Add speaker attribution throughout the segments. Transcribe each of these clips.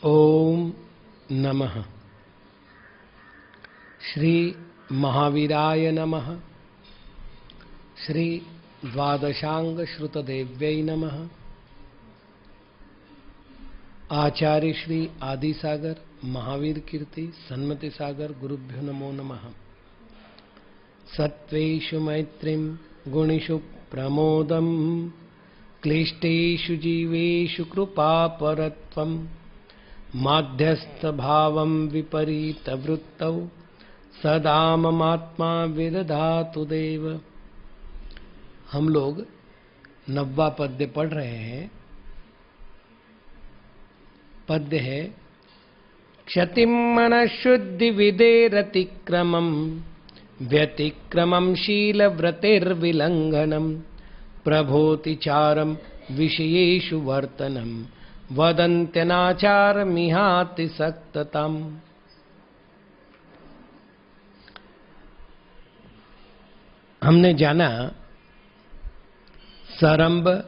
Speaker 1: ओम नमः। श्री महावीराय नमः। श्री द्वादशांग श्रुतदेव्यै नमः। आचार्य श्री आदि सागर महावीर कीर्ति सन्मति सागर गुरुभ्यो नमो नमः। सत्वेषु मैत्रीं गुणेषु प्रमोदं क्लिष्टेषु जीवेषु कृपापरत्वं माध्यस्थभावं विपरीतवृत्तौ सदा ममात्मा विदधातु देव। हम लोग 9वां पद्य पढ़ रहे हैं। पद्य है क्षतिं मनःशुद्धि विदेरतिक्रमं व्यतिक्रमं शीलव्रतेर्विलङ्घनं प्रभोतिचारं विषयेषु वर्तनं वदन्त्यनाचारमिहाति सक्तताम्। हमने जाना सरंभ,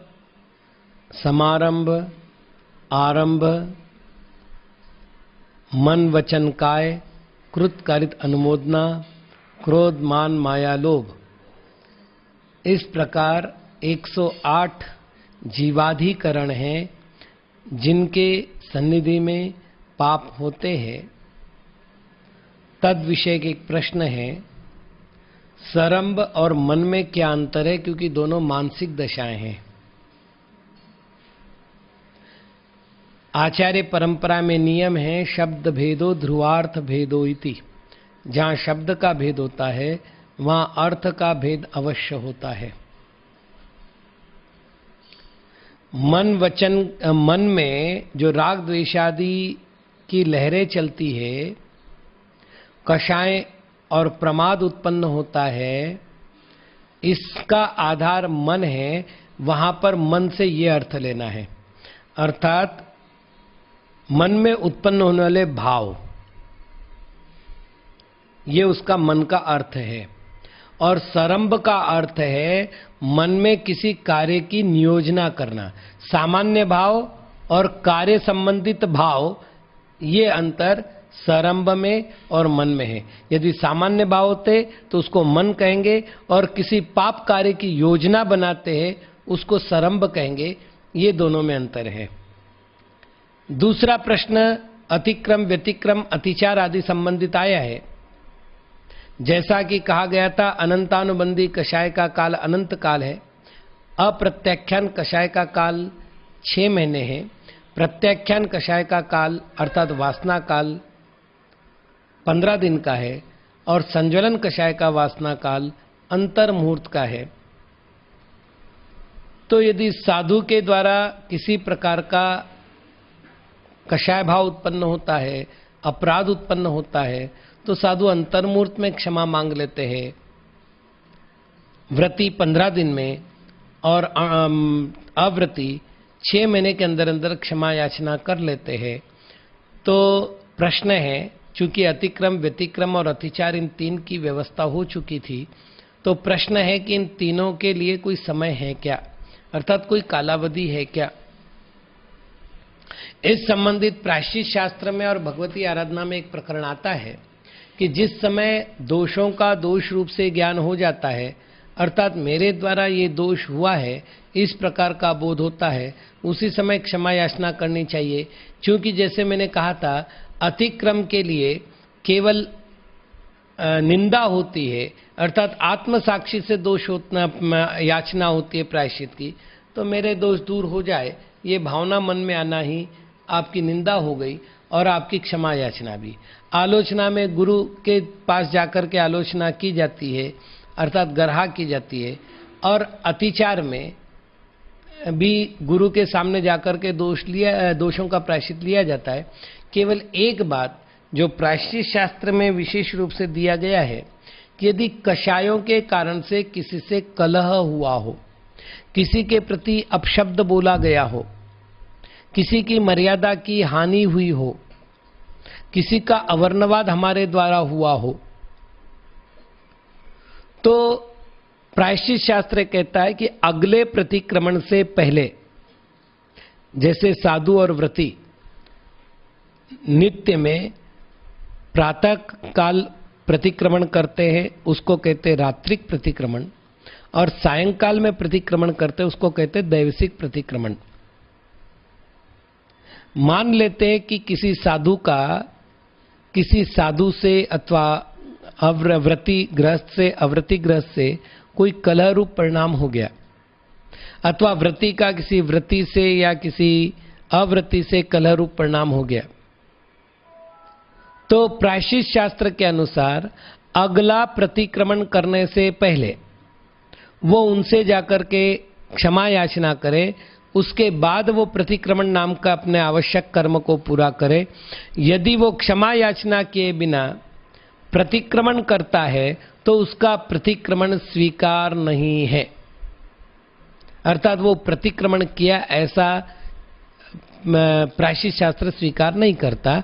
Speaker 1: समारंभ, आरंभ, मन वचन काय, कृत कारित अनुमोदना, क्रोध मान माया लोभ, इस प्रकार 108 जीवाधिकरण हैं जिनके सन्निधि में पाप होते हैं। तद विषय के एक प्रश्न है, सरंभ और मन में क्या अंतर है, क्योंकि दोनों मानसिक दशाएं हैं। आचार्य परंपरा में नियम है शब्द भेदो ध्रुवार्थ भेदो इति। जहां शब्द का भेद होता है वहां अर्थ का भेद अवश्य होता है। मन में जो राग द्वेषादि की लहरें चलती है, कषाय और प्रमाद उत्पन्न होता है, इसका आधार मन है। वहां पर मन से ये अर्थ लेना है, अर्थात मन में उत्पन्न होने वाले भाव, ये उसका मन का अर्थ है। और सरंभ का अर्थ है मन में किसी कार्य की नियोजना करना। सामान्य भाव और कार्य संबंधित भाव, ये अंतर सरंभ में और मन में है। यदि सामान्य भाव होते तो उसको मन कहेंगे, और किसी पाप कार्य की योजना बनाते हैं उसको सरंभ कहेंगे। ये दोनों में अंतर है। दूसरा प्रश्न अतिक्रम, व्यतिक्रम, अतिचार आदि संबंधित आया है। जैसा कि कहा गया था, अनंतानुबंधी कषाय का काल अनंत काल है। अप्रत्याख्यान कषाय का काल 6 महीने है। प्रत्याख्यान कषाय का काल अर्थात वासना काल 15 दिन का है। और संज्वलन कषाय का वासना काल अंतर मुहूर्त का है। तो यदि साधु के द्वारा किसी प्रकार का कषाय भाव उत्पन्न होता है, अपराध उत्पन्न होता है, तो साधु अंतर्मुहूर्त में क्षमा मांग लेते हैं, व्रती 15 दिन में, और अव्रती 6 महीने के अंदर अंदर क्षमा याचना कर लेते हैं। तो प्रश्न है, चूंकि अतिक्रम, व्यतिक्रम और अतिचार इन 3 की व्यवस्था हो चुकी थी, तो प्रश्न है कि इन तीनों के लिए कोई समय है क्या, अर्थात कोई कालावधि है क्या। इस संबंधित प्रायश्चित शास्त्र में और भगवती आराधना में एक प्रकरण आता है कि जिस समय दोषों का दोष रूप से ज्ञान हो जाता है, अर्थात मेरे द्वारा ये दोष हुआ है, इस प्रकार का बोध होता है, उसी समय क्षमा याचना करनी चाहिए। क्योंकि जैसे मैंने कहा था, अतिक्रम के लिए केवल निंदा होती है, अर्थात आत्मसाक्षी से दोष याचना होती है प्रायश्चित की। तो मेरे दोष दूर हो जाए, ये भावना मन में आना ही आपकी निंदा हो गई और आपकी क्षमा याचना भी। आलोचना में गुरु के पास जाकर के आलोचना की जाती है, अर्थात गर्हा की जाती है। और अतिचार में भी गुरु के सामने जाकर के दोषों का प्रायश्चित लिया जाता है। केवल एक बात जो प्रायश्चित शास्त्र में विशेष रूप से दिया गया है कि यदि कषायों के कारण से किसी से कलह हुआ हो, किसी के प्रति अपशब्द बोला गया हो, किसी की मर्यादा की हानि हुई हो, किसी का अवर्णवाद हमारे द्वारा हुआ हो, तो प्रायश्चित शास्त्र कहता है कि अगले प्रतिक्रमण से पहले, जैसे साधु और व्रती नित्य में प्रातः काल प्रतिक्रमण करते हैं उसको कहते हैं रात्रिक प्रतिक्रमण, और सायंकाल में प्रतिक्रमण करते हैं उसको कहते हैं दैवसिक प्रतिक्रमण। मान लेते हैं कि किसी साधु से अथवा अव्रती गृहस्थ से अव्रती गृहस्थ से कोई कलह रूप परिणाम हो गया, अथवा व्रती का किसी व्रती से या किसी अव्रती से कलह रूप परिणाम हो गया, तो प्रायश्चित शास्त्र के अनुसार अगला प्रतिक्रमण करने से पहले वो उनसे जाकर के क्षमा याचना करे, उसके बाद वो प्रतिक्रमण नाम का अपने आवश्यक कर्म को पूरा करे। यदि वो क्षमा याचना किए बिना प्रतिक्रमण करता है तो उसका प्रतिक्रमण स्वीकार नहीं है, अर्थात वो प्रतिक्रमण किया ऐसा प्रायश्चित शास्त्र स्वीकार नहीं करता।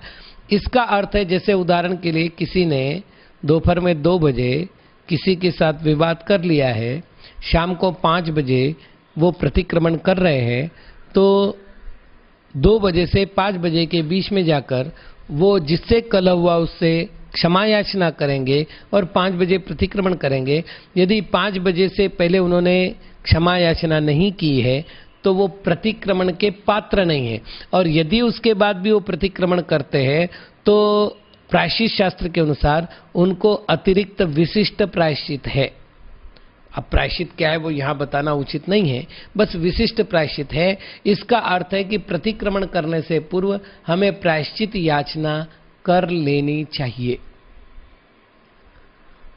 Speaker 1: इसका अर्थ है, जैसे उदाहरण के लिए किसी ने दोपहर में 2 बजे किसी के साथ विवाद कर लिया है, शाम को 5 बजे वो प्रतिक्रमण कर रहे हैं, तो 2 बजे से 5 बजे के बीच में जाकर वो जिससे कलह हुआ उससे क्षमा याचना करेंगे और 5 बजे प्रतिक्रमण करेंगे। यदि 5 बजे से पहले उन्होंने क्षमा याचना नहीं की है तो वो प्रतिक्रमण के पात्र नहीं है, और यदि उसके बाद भी वो प्रतिक्रमण करते हैं तो प्रायश्चित शास्त्र के अनुसार उनको अतिरिक्त विशिष्ट प्रायश्चित है। अब प्रायश्चित क्या है वो यहाँ बताना उचित नहीं है, बस विशिष्ट प्रायश्चित है। इसका अर्थ है कि प्रतिक्रमण करने से पूर्व हमें प्रायश्चित याचना कर लेनी चाहिए।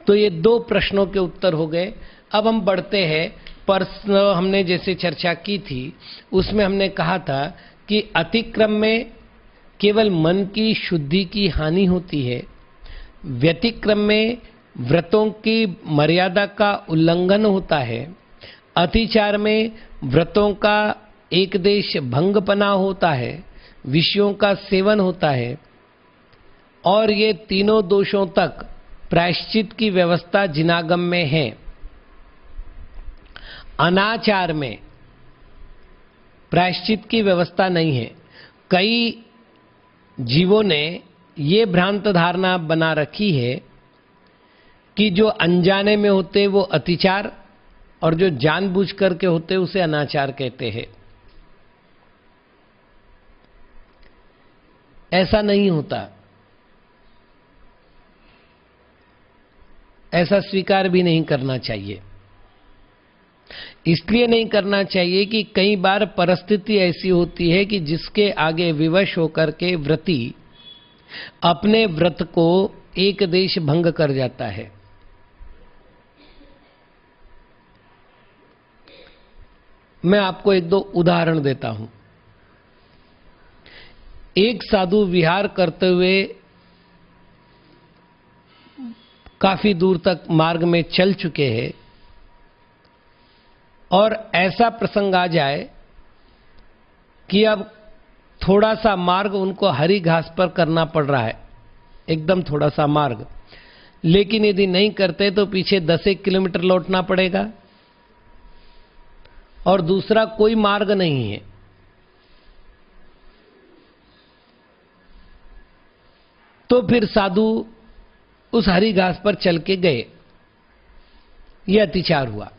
Speaker 1: तो ये 2 प्रश्नों के उत्तर हो गए। अब हम बढ़ते हैं। हमने जैसे चर्चा की थी उसमें हमने कहा था कि अतिक्रम में केवल मन की शुद्धि की हानि होती है, व्यतिक्रम में व्रतों की मर्यादा का उल्लंघन होता है, अतिचार में व्रतों का एक देश भंगपना होता है, विषयों का सेवन होता है, और ये तीनों दोषों तक प्रायश्चित की व्यवस्था जिनागम में है। अनाचार में प्रायश्चित की व्यवस्था नहीं है। कई जीवों ने ये भ्रांत धारणा बना रखी है कि जो अनजाने में होते वो अतिचार और जो जानबूझ करके होते उसे अनाचार कहते हैं। ऐसा नहीं होता, ऐसा स्वीकार भी नहीं करना चाहिए। इसलिए नहीं करना चाहिए कि कई बार परिस्थिति ऐसी होती है कि जिसके आगे विवश होकर के व्रती अपने व्रत को एक देश भंग कर जाता है। मैं आपको 1-2 उदाहरण देता हूं। एक साधु विहार करते हुए काफी दूर तक मार्ग में चल चुके हैं और ऐसा प्रसंग आ जाए कि अब थोड़ा सा मार्ग उनको हरी घास पर करना पड़ रहा है, एकदम थोड़ा सा मार्ग, लेकिन यदि नहीं करते तो पीछे 10-1 किलोमीटर लौटना पड़ेगा और दूसरा कोई मार्ग नहीं है। तो फिर साधु उस हरी घास पर चल के गए, यह अतिचार हुआ।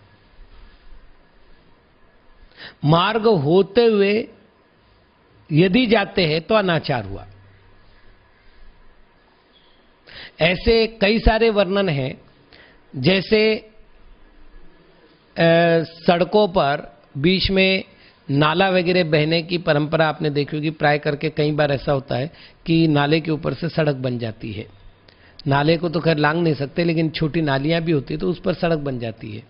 Speaker 1: मार्ग होते हुए यदि जाते हैं तो अनाचार हुआ। ऐसे कई सारे वर्णन हैं, जैसे सड़कों पर बीच में नाला वगैरह बहने की परंपरा आपने देखी होगी। प्राय करके कई बार ऐसा होता है कि नाले के ऊपर से सड़क बन जाती है। नाले को तो खैर लांघ नहीं सकते, लेकिन छोटी नालियां भी होती है तो उस पर सड़क बन जाती है।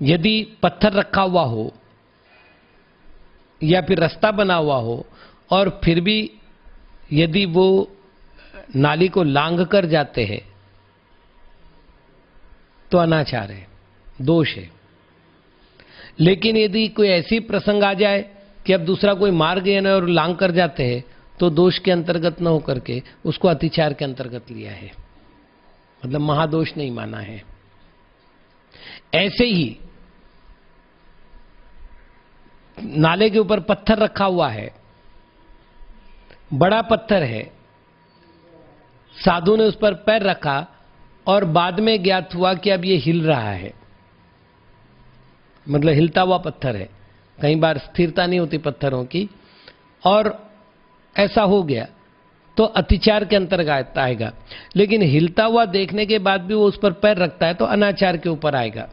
Speaker 1: यदि पत्थर रखा हुआ हो या फिर रास्ता बना हुआ हो और फिर भी यदि वो नाली को लांघ कर जाते हैं तो अनाचार है, दोष है। लेकिन यदि कोई ऐसी प्रसंग आ जाए कि अब दूसरा कोई मार्ग है ना और लांघ कर जाते हैं तो दोष के अंतर्गत न होकर के उसको अतिचार के अंतर्गत लिया है, मतलब महादोष नहीं माना है। ऐसे ही नाले के ऊपर पत्थर रखा हुआ है, बड़ा पत्थर है, साधु ने उस पर पैर रखा और बाद में ज्ञात हुआ कि अब ये हिल रहा है, मतलब हिलता हुआ पत्थर है, कई बार स्थिरता नहीं होती पत्थरों की, और ऐसा हो गया तो अतिचार के अंतर्गत आएगा। लेकिन हिलता हुआ देखने के बाद भी वो उस पर पैर रखता है तो अनाचार के ऊपर आएगा।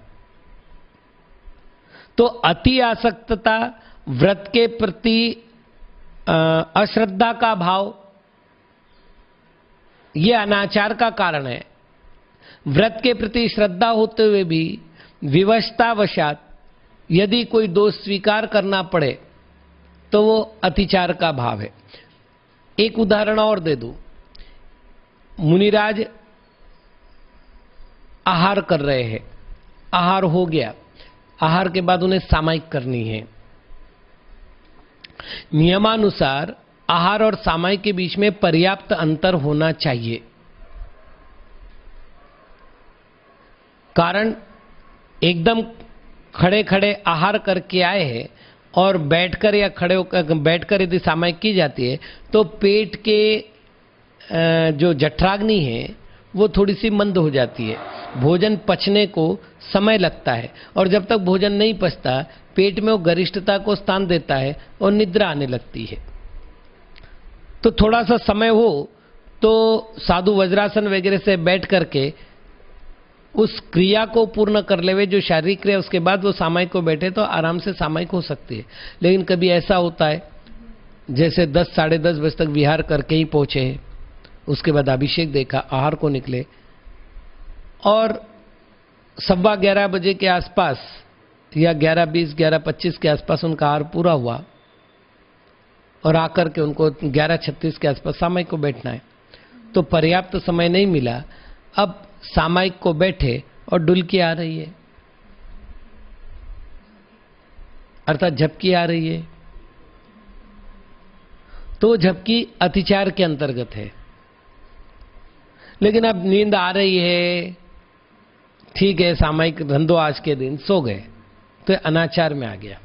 Speaker 1: तो अति आसक्तता, व्रत के प्रति अश्रद्धा का भाव, यह अनाचार का कारण है। व्रत के प्रति श्रद्धा होते हुए भी विवशतावशात यदि कोई दोष स्वीकार करना पड़े तो वो अतिचार का भाव है। एक उदाहरण और दे दूं। मुनिराज आहार कर रहे हैं, आहार हो गया, आहार के बाद उन्हें सामायिक करनी है। नियमानुसार आहार और सामायिक के बीच में पर्याप्त अंतर होना चाहिए। कारण एकदम खड़े खड़े आहार करके आए हैं और बैठकर या खड़े होकर बैठकर यदि सामायिक की जाती है तो पेट के जो जठराग्नि है वो थोड़ी सी मंद हो जाती है, भोजन पचने को समय लगता है, और जब तक भोजन नहीं पचता पेट में वो गरिष्ठता को स्थान देता है और निद्रा आने लगती है। तो थोड़ा सा समय हो तो साधु वज्रासन वगैरह से बैठ करके उस क्रिया को पूर्ण कर ले, जो शारीरिक क्रिया, उसके बाद वो सामायिक को बैठे तो आराम से सामायिक हो सकती है। लेकिन कभी ऐसा होता है जैसे 10 साढ़े 10 बजे तक विहार करके ही पहुंचे, उसके बाद अभिषेक देखा, आहार को निकले और 11:15 बजे के आसपास या 11:20 11:25 के आसपास उनका आहार पूरा हुआ और आकर के उनको 11:36 के आसपास सामायिक को बैठना है, तो पर्याप्त समय नहीं मिला। अब सामायिक को बैठे और डुलकी आ रही है, अर्थात झपकी आ रही है, तो झपकी अतिचार के अंतर्गत है। लेकिन अब नींद आ रही है, ठीक है, सामायिक धंधो आज के दिन, सो गए, तो अनाचार में आ गया।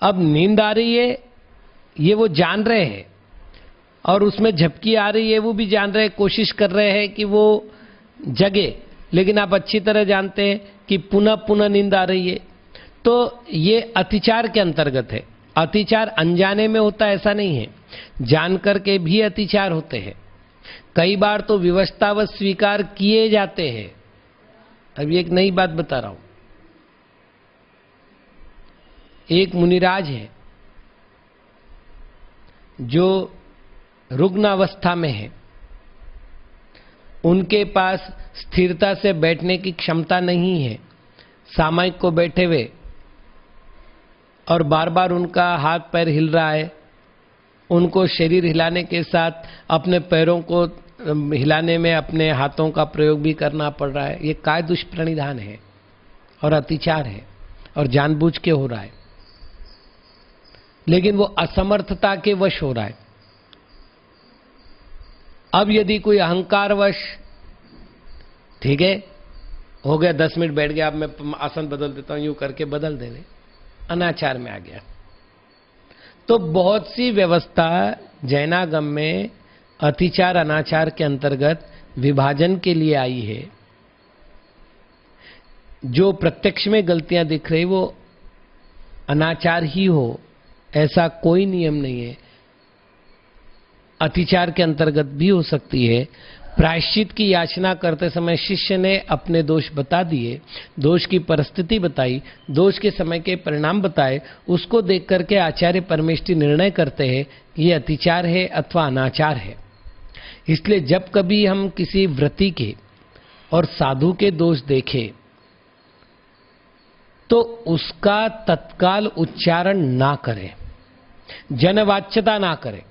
Speaker 1: अब नींद आ रही है ये वो जान रहे हैं और उसमें झपकी आ रही है वो भी जान रहे हैं, कोशिश कर रहे हैं कि वो जगे, लेकिन आप अच्छी तरह जानते हैं कि पुनः पुनः नींद आ रही है, तो ये अतिचार के अंतर्गत है। अतिचार अनजाने में होता है ऐसा नहीं है, जान करके भी अतिचार होते हैं। कई बार तो विवशतावश स्वीकार किए जाते हैं। अभी एक नई बात बता रहा हूं। एक मुनिराज है जो रुग्णावस्था में है, उनके पास स्थिरता से बैठने की क्षमता नहीं है, सामायिक को बैठे हुए और बार बार उनका हाथ पैर हिल रहा है, उनको शरीर हिलाने के साथ अपने पैरों को हिलाने में अपने हाथों का प्रयोग भी करना पड़ रहा है। ये काय दुष्प्रणिधान है और अतिचार है और जानबूझ के हो रहा है, लेकिन वो असमर्थता के वश हो रहा है। अब यदि कोई अहंकारवश, ठीक है हो गया 10 मिनट बैठ गया, अब मैं आसन बदल देता हूं, यूं करके बदल देने, अनाचार में आ गया। तो बहुत सी व्यवस्था जैनागम में अतिचार अनाचार के अंतर्गत विभाजन के लिए आई है। जो प्रत्यक्ष में गलतियां दिख रही वो अनाचार ही हो ऐसा कोई नियम नहीं है, अतिचार के अंतर्गत भी हो सकती है। प्रायश्चित की याचना करते समय शिष्य ने अपने दोष बता दिए, दोष की परिस्थिति बताई, दोष के समय के परिणाम बताए, उसको देख करके आचार्य परमेष्ठी निर्णय करते हैं ये अतिचार है अथवा अनाचार है। इसलिए जब कभी हम किसी व्रती के और साधु के दोष देखें तो उसका तत्काल उच्चारण ना करें, जनवाच्यता ना करें,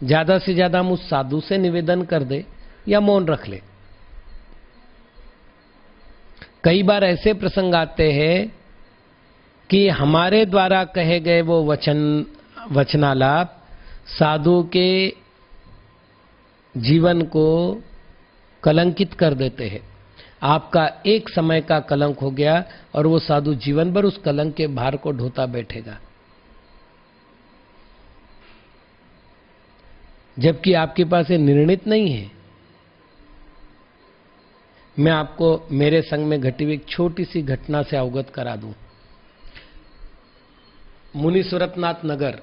Speaker 1: ज्यादा से ज्यादा हम उस साधु से निवेदन कर दे या मौन रख ले। कई बार ऐसे प्रसंग आते हैं कि हमारे द्वारा कहे गए वो वचनालाप साधु के जीवन को कलंकित कर देते हैं। आपका एक समय का कलंक हो गया और वो साधु जीवन भर उस कलंक के भार को ढोता बैठेगा। जबकि आपके पास ये निर्णित नहीं है। मैं आपको मेरे संग में घटी हुई एक छोटी सी घटना से अवगत करा दूं। मुनि सूरतनाथ नगर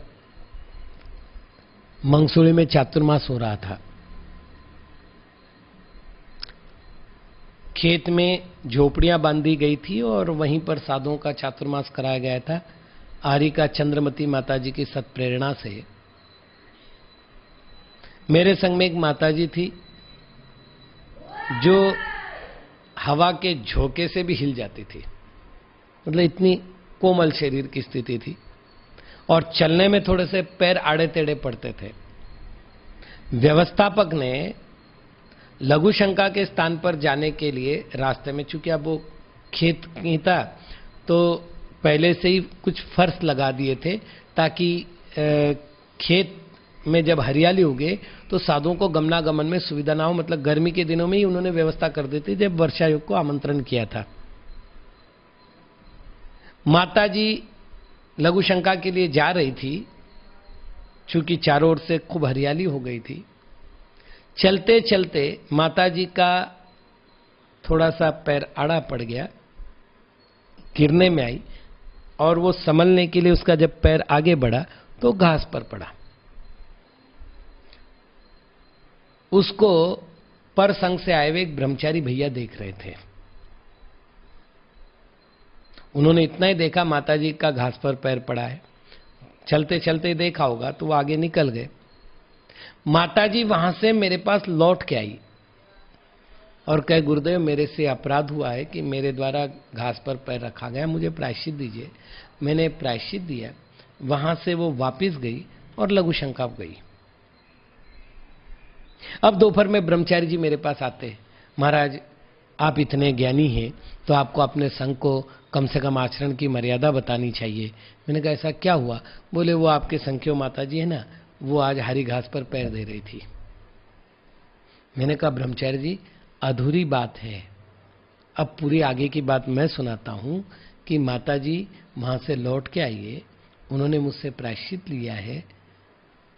Speaker 1: मंसूरी में चातुर्मास हो रहा था। खेत में झोपड़ियां बांधी गई थी और वहीं पर साधुओं का चातुर्मास कराया गया था। आरिका चंद्रमती माताजी की सत्प्रेरणा से मेरे संग में एक माताजी थी जो हवा के झोंके से भी हिल जाती थी, मतलब इतनी कोमल शरीर की स्थिति थी और चलने में थोड़े से पैर आड़े टेढ़े पड़ते थे। व्यवस्थापक ने लघु शंका के स्थान पर जाने के लिए रास्ते में, चूंकि अब वो खेत नहीं था तो पहले से ही कुछ फर्श लगा दिए थे ताकि खेत में जब हरियाली उगे तो साधुओं को गमनागमन में सुविधा ना हो। मतलब गर्मी के दिनों में ही उन्होंने व्यवस्था कर दी थी जब वर्षा योग को आमंत्रण किया था। माताजी लघु शंका के लिए जा रही थी, चूंकि चारों ओर से खूब हरियाली हो गई थी। चलते चलते माताजी का थोड़ा सा पैर आड़ा पड़ गया, गिरने में आई और वो संभलने के लिए उसका जब पैर आगे बढ़ा तो घास पर पड़ा। उसको पर संघ से आए हुए एक ब्रह्मचारी भैया देख रहे थे। उन्होंने इतना ही देखा माताजी का घास पर पैर पड़ा है, चलते चलते देखा होगा तो वो आगे निकल गए। माताजी वहां से मेरे पास लौट के आई और कहे, गुरुदेव मेरे से अपराध हुआ है कि मेरे द्वारा घास पर पैर रखा गया, मुझे प्रायश्चित दीजिए। मैंने प्रायश्चित दिया। वहां से वो वापस गई और लघु शंका गई। अब दोपहर में ब्रह्मचारी जी मेरे पास आते, महाराज आप इतने ज्ञानी हैं तो आपको अपने संघ को कम से कम आचरण की मर्यादा बतानी चाहिए। मैंने कहा ऐसा क्या हुआ? बोले वो आपके संख्यो माता जी है ना, वो आज हरी घास पर पैर दे रही थी। मैंने कहा ब्रह्मचारी जी अधूरी बात है, अब पूरी आगे की बात मैं सुनाता हूं कि माता जी वहां से लौट के आई है, उन्होंने मुझसे प्रायश्चित लिया है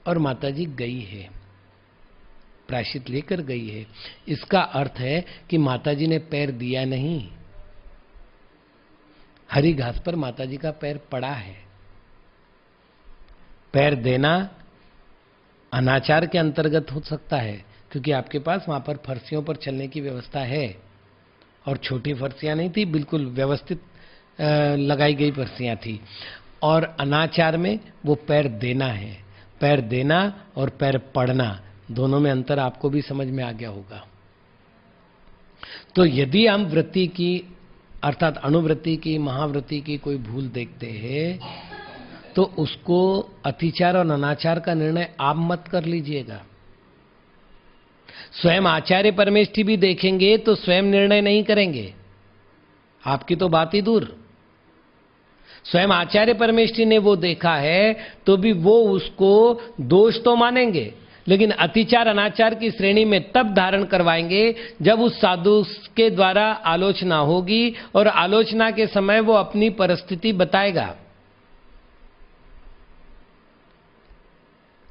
Speaker 1: और माता जी गई है, प्रायश्चित लेकर गई है। इसका अर्थ है कि माताजी ने पैर दिया नहीं, हरी घास पर माताजी का पैर पड़ा है। पैर देना अनाचार के अंतर्गत हो सकता है क्योंकि आपके पास वहां पर फर्शियों पर चलने की व्यवस्था है और छोटी फर्शियां नहीं थी, बिल्कुल व्यवस्थित लगाई गई फर्शियां थी। और अनाचार में वो पैर देना है। पैर देना और पैर पड़ना दोनों में अंतर आपको भी समझ में आ गया होगा। तो यदि हम वृत्ति की अर्थात अणुवृत्ति की, महावृत्ति की कोई भूल देखते हैं तो उसको अतिचार और अनाचार का निर्णय आप मत कर लीजिएगा। स्वयं आचार्य परमेष्ठी भी देखेंगे तो स्वयं निर्णय नहीं करेंगे, आपकी तो बात ही दूर। स्वयं आचार्य परमेष्ठी ने वो देखा है तो भी वो उसको दोष तो मानेंगे, लेकिन अतिचार अनाचार की श्रेणी में तब धारण करवाएंगे जब उस साधु के द्वारा आलोचना होगी और आलोचना के समय वो अपनी परिस्थिति बताएगा।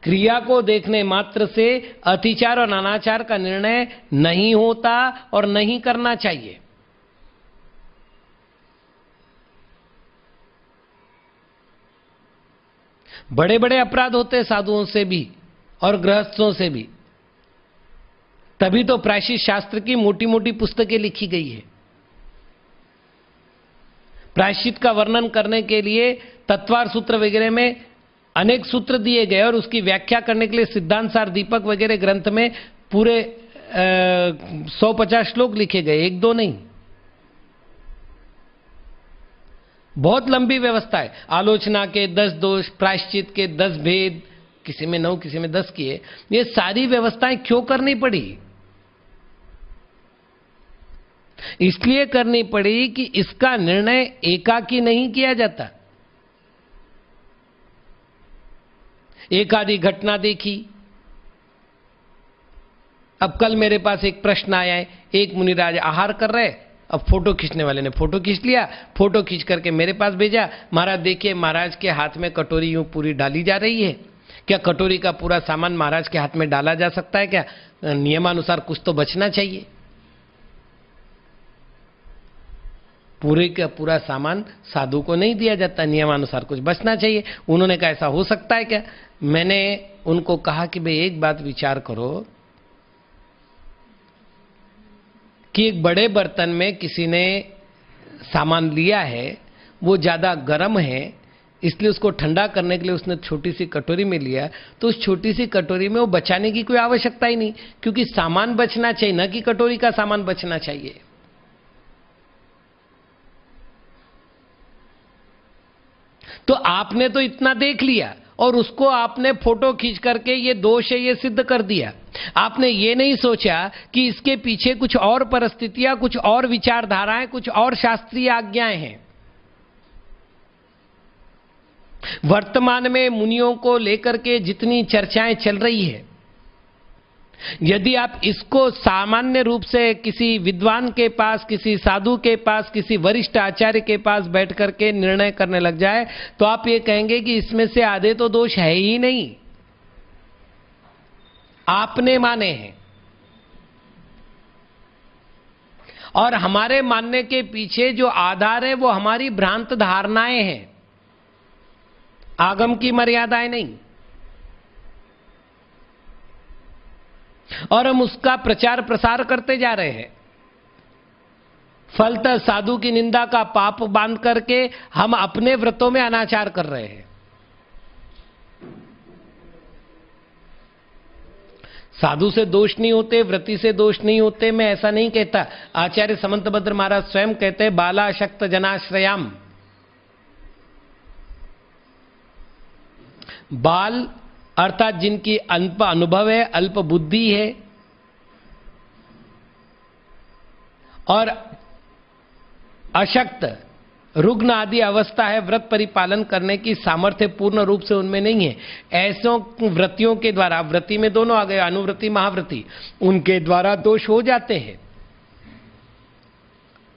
Speaker 1: क्रिया को देखने मात्र से अतिचार और अनाचार का निर्णय नहीं होता और नहीं करना चाहिए। बड़े बड़े अपराध होते हैं साधुओं से भी और गृहस्थों से भी, तभी तो प्रायश्चित शास्त्र की मोटी मोटी पुस्तकें लिखी गई है। प्रायश्चित का वर्णन करने के लिए तत्वार सूत्र वगैरह में अनेक सूत्र दिए गए और उसकी व्याख्या करने के लिए सिद्धांत सार दीपक वगैरह ग्रंथ में पूरे 150 श्लोक लिखे गए, एक दो नहीं। बहुत लंबी व्यवस्था है। आलोचना के 10 दोष, प्रायश्चित के 10 भेद, किसी में 9 किसी में 10 किए। ये सारी व्यवस्थाएं क्यों करनी पड़ी? इसलिए करनी पड़ी कि इसका निर्णय एकाकी नहीं किया जाता। एक आधी घटना देखी। अब कल मेरे पास एक प्रश्न आया है, एक मुनिराज आहार कर रहे, अब फोटो खींचने वाले ने फोटो खींच लिया, फोटो खींच करके मेरे पास भेजा, महाराज देखिए महाराज के हाथ में कटोरी यूं पूरी डाली जा रही है, क्या कटोरी का पूरा सामान महाराज के हाथ में डाला जा सकता है क्या? नियमानुसार कुछ तो बचना चाहिए। पूरे का पूरा सामान साधु को नहीं दिया जाता, नियमानुसार कुछ बचना चाहिए। उन्होंने कहा ऐसा हो सकता है क्या? मैंने उनको कहा कि भाई एक बात विचार करो कि एक बड़े बर्तन में किसी ने सामान लिया है, वो ज्यादा गर्म है, इसलिए उसको ठंडा करने के लिए उसने छोटी सी कटोरी में लिया, तो उस छोटी सी कटोरी में वो बचाने की कोई आवश्यकता ही नहीं, क्योंकि सामान बचना चाहिए, न कि कटोरी का सामान बचना चाहिए। तो आपने तो इतना देख लिया और उसको आपने फोटो खींच करके ये दोष है ये सिद्ध कर दिया। आपने ये नहीं सोचा कि इसके पीछे कुछ और परिस्थितियां, कुछ और विचारधाराएं, कुछ और शास्त्रीय आज्ञाएं हैं। वर्तमान में मुनियों को लेकर के जितनी चर्चाएं चल रही है, यदि आप इसको सामान्य रूप से किसी विद्वान के पास, किसी साधु के पास, किसी वरिष्ठ आचार्य के पास बैठ करके निर्णय करने लग जाए, तो आप ये कहेंगे कि इसमें से आधे तो दोष है ही नहीं, आपने माने हैं। और हमारे मानने के पीछे जो आधार है वो हमारी भ्रांत धारणाएं हैं, आगम की मर्यादाएं नहीं। और हम उसका प्रचार प्रसार करते जा रहे हैं। फलतः साधु की निंदा का पाप बांध करके हम अपने व्रतों में अनाचार कर रहे हैं। साधु से दोष नहीं होते, व्रती से दोष नहीं होते, मैं ऐसा नहीं कहता। आचार्य समंतभद्र महाराज स्वयं कहते हैं, बाला शक्त जनाश्रयाम। बाल अर्थात जिनकी अल्प अनुभव है, अल्प बुद्धि है और अशक्त, रुग्ण आदि अवस्था है, व्रत परिपालन करने की सामर्थ्य पूर्ण रूप से उनमें नहीं है, ऐसों व्रतियों के द्वारा, व्रति में दोनों आ गए, अनुव्रति महाव्रति, उनके द्वारा दोष हो जाते हैं।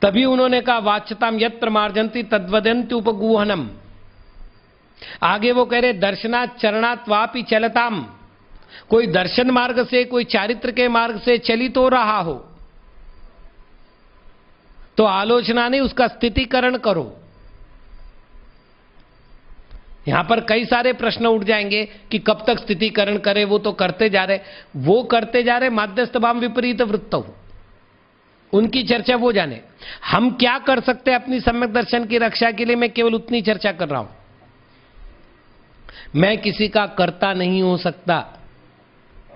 Speaker 1: तभी उन्होंने कहा वाच्यताम यत्र मार्जन्ति तद्वदन्ति उपगूहनम। आगे वो कह रहे दर्शनात् चरणात् वापि चलताम। कोई दर्शन मार्ग से, कोई चारित्र के मार्ग से चलित हो रहा हो तो आलोचना नहीं, उसका स्थितिकरण करो। यहां पर कई सारे प्रश्न उठ जाएंगे कि कब तक स्थितिकरण करें, वो तो करते जा रहे, वो करते जा रहे, माध्यस्थ भाव विपरीत वृत्तौ, उनकी चर्चा वो जाने। हम क्या कर सकते हैं अपनी सम्यक दर्शन की रक्षा के लिए, मैं केवल उतनी चर्चा कर रहा हूं। मैं किसी का कर्ता नहीं हो सकता।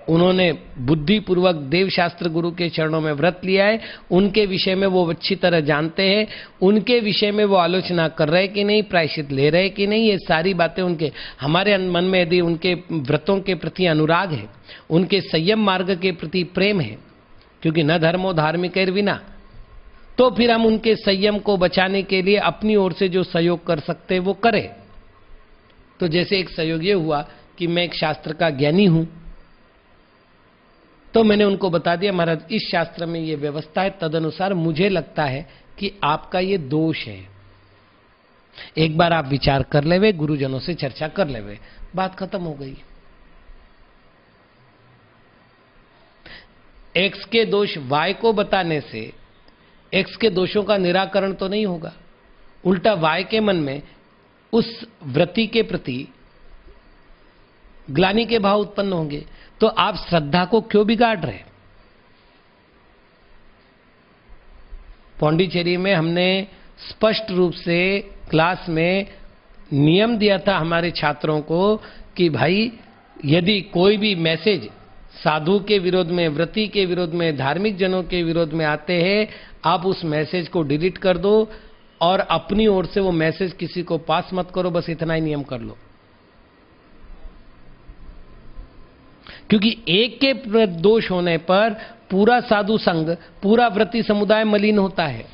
Speaker 1: उन्होंने बुद्धिपूर्वक देवशास्त्र गुरु के चरणों में व्रत लिया है, उनके विषय में वो अच्छी तरह जानते हैं, उनके विषय में वो आलोचना कर रहे कि नहीं, प्रायश्चित ले रहे कि नहीं, ये सारी बातें उनके, हमारे मन में यदि उनके व्रतों के प्रति अनुराग है, उनके संयम मार्ग के प्रति प्रेम है, क्योंकि न धर्मो धार्मिक विना, तो फिर हम उनके संयम को बचाने के लिए अपनी ओर से जो सहयोग कर सकते हैं वो करें। तो जैसे एक सहयोग ये हुआ कि मैं एक शास्त्र का ज्ञानी हूं, तो मैंने उनको बता दिया महाराज इस शास्त्र में ये व्यवस्था है, तदनुसार मुझे लगता है कि आपका ये दोष है, एक बार आप विचार कर लेवे, गुरुजनों से चर्चा कर लेवे, बात खत्म हो गई। एक्स के दोष वाई को बताने से एक्स के दोषों का निराकरण तो नहीं होगा, उल्टा वाई के मन में उस व्रति के प्रति ग्लानि के भाव उत्पन्न होंगे। तो आप श्रद्धा को क्यों बिगाड़ रहे? पौंडीचेरी में हमने स्पष्ट रूप से क्लास में नियम दिया था हमारे छात्रों को कि भाई यदि कोई भी मैसेज साधु के विरोध में, व्रति के विरोध में, धार्मिक जनों के विरोध में आते हैं, आप उस मैसेज को डिलीट कर दो और अपनी ओर से वो मैसेज किसी को पास मत करो, बस इतना ही नियम कर लो। क्योंकि एक के दोष होने पर पूरा साधु संघ, पूरा व्रती समुदाय मलिन होता है।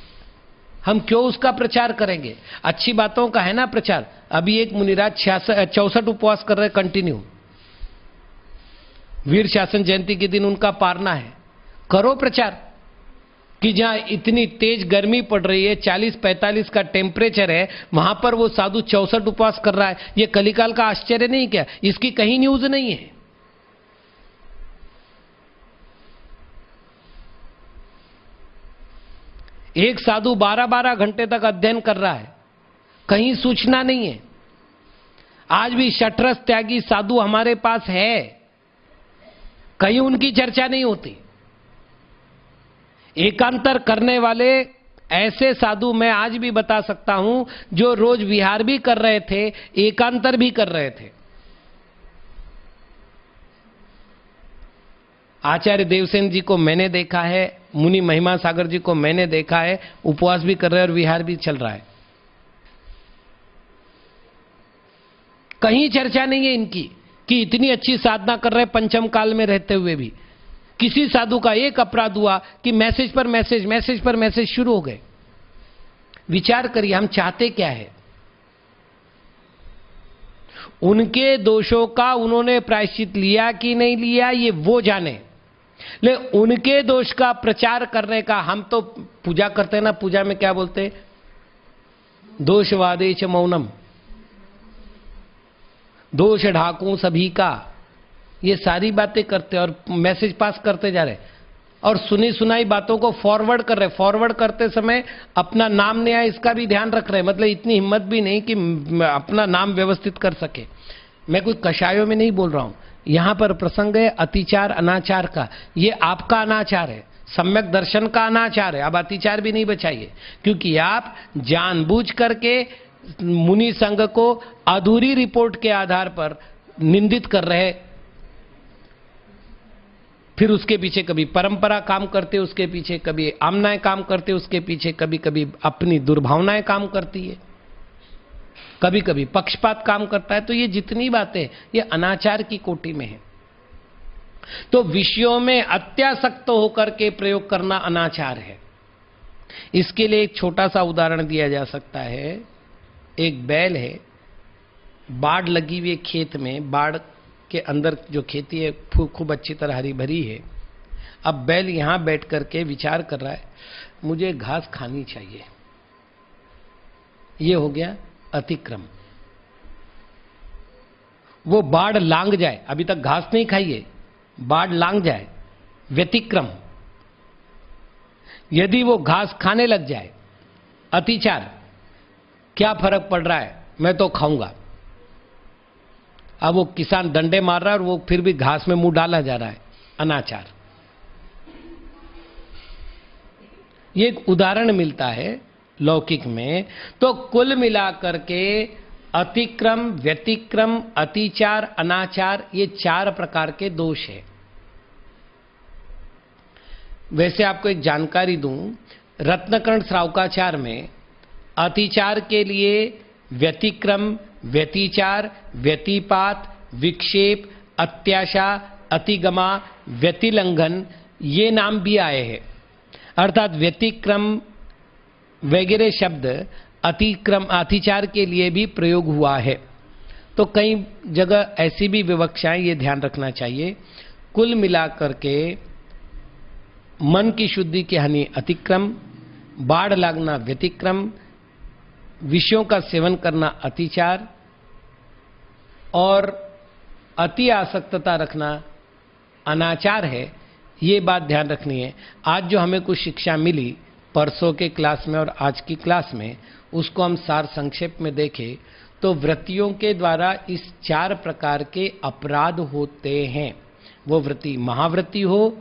Speaker 1: हम क्यों उसका प्रचार करेंगे? अच्छी बातों का है ना प्रचार। अभी एक मुनिराज 64 उपवास कर रहे कंटिन्यू, वीर शासन जयंती के दिन उनका पारना है, करो प्रचार। कि जहां इतनी तेज गर्मी पड़ रही है, 40-45 का टेम्परेचर है, वहां पर वो साधु 64 उपवास कर रहा है। ये कलिकाल का आश्चर्य नहीं क्या? इसकी कहीं न्यूज नहीं है। एक साधु 12-12 घंटे तक अध्ययन कर रहा है, कहीं सूचना नहीं है। आज भी शठरस त्यागी साधु हमारे पास है, कहीं उनकी चर्चा नहीं होती। एकांतर करने वाले ऐसे साधु मैं आज भी बता सकता हूं, जो रोज विहार भी कर रहे थे, एकांतर भी कर रहे थे। आचार्य देवसेन जी को मैंने देखा है, मुनि महिमा सागर जी को मैंने देखा है, उपवास भी कर रहे हैं और विहार भी चल रहा है। कहीं चर्चा नहीं है इनकी कि इतनी अच्छी साधना कर रहे पंचम काल में रहते हुए भी। किसी साधु का एक अपराध हुआ कि मैसेज पर मैसेज शुरू हो गए। विचार करिए, हम चाहते क्या है? उनके दोषों का उन्होंने प्रायश्चित लिया कि नहीं लिया, ये वो जाने। लेकिन उनके दोष का प्रचार करने का, हम तो पूजा करते हैं ना, पूजा में क्या बोलते? दोषवादे च मौनम, दोष ढाकूं सभी का, ये सारी बातें करते और मैसेज पास करते जा रहे और सुनी सुनाई बातों को फॉरवर्ड कर रहे। फॉरवर्ड करते समय अपना नाम नहीं आया इसका भी ध्यान रख रहे, मतलब इतनी हिम्मत भी नहीं कि अपना नाम व्यवस्थित कर सके। मैं कोई कषायों में नहीं बोल रहा हूं, यहां पर प्रसंग है अतिचार अनाचार का। ये आपका अनाचार है, सम्यक दर्शन का अनाचार है। अब अतिचार भी नहीं बचाइए, क्योंकि आप जानबूझ करके मुनि संघ को अधूरी रिपोर्ट के आधार पर निंदित कर रहे। फिर उसके पीछे कभी परंपरा काम करते, उसके पीछे कभी आमनाएं काम करते, उसके पीछे कभी कभी अपनी दुर्भावनाएं काम करती है, कभी कभी पक्षपात काम करता है। तो ये जितनी बातें, ये अनाचार की कोटि में है। तो विषयों में अत्यासक्त होकर के प्रयोग करना अनाचार है। इसके लिए एक छोटा सा उदाहरण दिया जा सकता है। एक बैल है, बाढ़ लगी हुई खेत में, बाढ़ के अंदर जो खेती है खूब अच्छी तरह हरी भरी है। अब बैल यहां बैठ करके विचार कर रहा है, मुझे घास खानी चाहिए। ये हो गया अतिक्रम। वो बाढ़ लांग जाए, अभी तक घास नहीं खाई है, बाढ़ लांग जाए, व्यतिक्रम। यदि वो घास खाने लग जाए, अतिचार। क्या फर्क पड़ रहा है, मैं तो खाऊंगा। अब वो किसान डंडे मार रहा है और वो फिर भी घास में मुंह डाला जा रहा है, अनाचार। ये एक उदाहरण मिलता है लौकिक में। तो कुल मिलाकर के अतिक्रम, व्यतिक्रम, अतिचार, अनाचार, ये 4 प्रकार के दोष है। वैसे आपको एक जानकारी दूं, रत्नकर्ण श्रावकाचार में अतिचार के लिए व्यतिक्रम, व्यतिचार, व्यतिपात, विक्षेप, अत्याशा, अतिगमा, व्यतिलंघन, ये नाम भी आए हैं। अर्थात व्यतिक्रम वगैरह शब्द अतिक्रम, अतिचार के लिए भी प्रयोग हुआ है। तो कई जगह ऐसी भी विवक्षाएं, ये ध्यान रखना चाहिए। कुल मिलाकर के मन की शुद्धि की हानि अतिक्रम, बाढ़ लागना व्यतिक्रम, विषयों का सेवन करना अतिचार और अति आसक्तता रखना अनाचार है। ये बात ध्यान रखनी है। आज जो हमें कुछ शिक्षा मिली परसों के क्लास में और आज की क्लास में, उसको हम सार संक्षेप में देखें तो वृत्तियों के द्वारा इस 4 प्रकार के अपराध होते हैं। वो वृत्ति महावृत्ति हो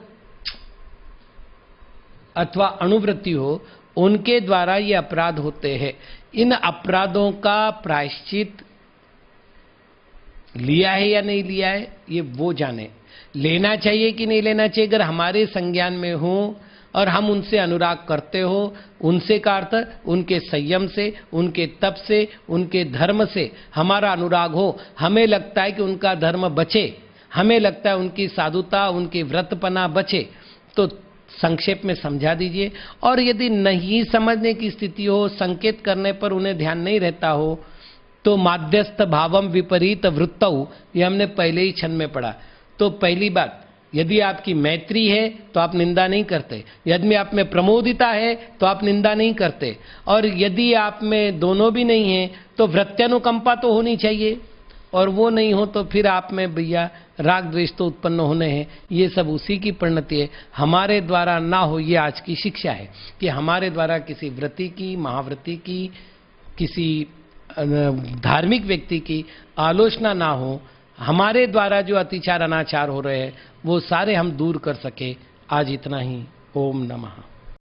Speaker 1: अथवा अणुवृत्ति हो, उनके द्वारा ये अपराध होते हैं। इन अपराधों का प्रायश्चित लिया है या नहीं लिया है, ये वो जाने। लेना चाहिए कि नहीं लेना चाहिए, अगर हमारे संज्ञान में हो और हम उनसे अनुराग करते हो, उनसे का अर्थ उनके संयम से, उनके तप से, उनके धर्म से हमारा अनुराग हो, हमें लगता है कि उनका धर्म बचे, हमें लगता है उनकी साधुता, उनकी व्रतपना बचे, तो संक्षेप में समझा दीजिए। और यदि नहीं समझने की स्थिति हो, संकेत करने पर उन्हें ध्यान नहीं रहता हो, तो माध्यस्थ भावम विपरीत वृत्तौ, ये हमने पहले ही छंद में पढ़ा। तो पहली बात, यदि आपकी मैत्री है तो आप निंदा नहीं करते, यदि आप में प्रमोदिता है तो आप निंदा नहीं करते, और यदि आप में दोनों भी नहीं है तो वृत्त्यनुकंपा तो होनी चाहिए, और वो नहीं हो तो फिर आप में भैया राग द्वेष तो उत्पन्न होने हैं। ये सब उसी की परिणति है, हमारे द्वारा ना हो। ये आज की शिक्षा है कि हमारे द्वारा किसी व्रती की, महाव्रती की, किसी धार्मिक व्यक्ति की आलोचना ना हो, हमारे द्वारा जो अतिचार अनाचार हो रहे हैं वो सारे हम दूर कर सके। आज इतना ही। ओम नमः।